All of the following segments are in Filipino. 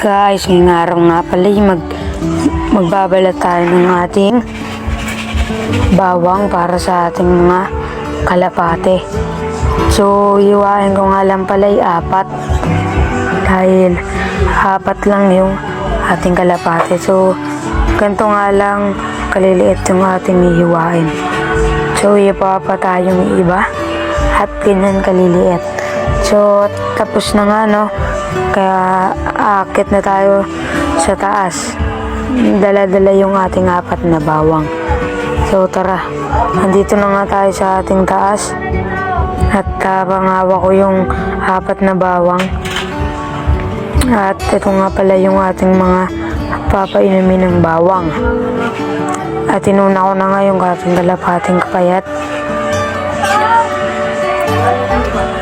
Guys, ngayong araw nga pala magbabalat tayo ng ating bawang para sa ating mga kalapate. So, iwain ko nga lang pala ay 4 dahil 4 lang yung ating kalapate. So, ganito nga lang kaliliit yung ating ihiwain. So, ipapa tayong iba at ganyan kaliliit. So, tapos na nga, no? Kaya aakit na tayo sa taas. Dala-dala yung ating 4 na bawang. So, tara. Nandito na nga tayo sa ating taas. At pangawa ko yung 4 na bawang. At ito nga pala yung ating mga papainumin ng bawang. At inuna ko na nga yung ating kalapating kapayat.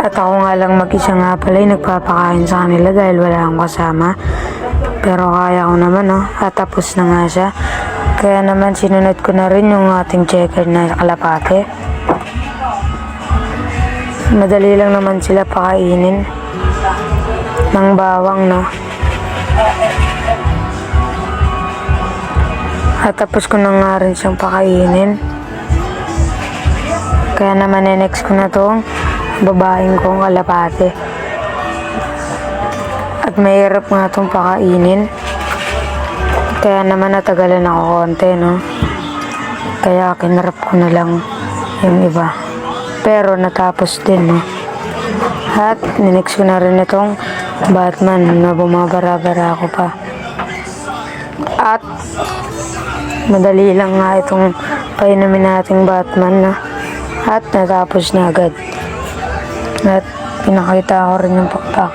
At ako nga lang mag-isa nga pala nagpapakain sa kanila dahil wala akong kasama. Pero kaya ko naman, no? At tapos na nga siya. Kaya naman sinunod ko na rin yung ating checker na kalapate. Madali lang naman sila pakainin ng bawang, no? At tapos ko na nga rin siyang pakainin. Kaya naman next ko na tong babaeng kong kalapate. At mahirap nga itong pakainin. Kaya naman natagalan ako konti, no? Kaya kinarap ko na lang yung iba. Pero natapos din, no? At ninext ko na rin itong Batman na bumabara-bara ako pa. At madali lang nga itong painumin nating Batman, no? At natapos na agad. At pinakita ko rin yung pakpak.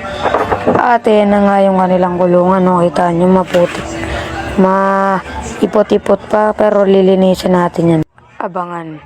At yan na nga yung kanilang kulungan, no? Kita nyo maputi. Maipot-ipot pa pero lilinisan natin yan. Abangan.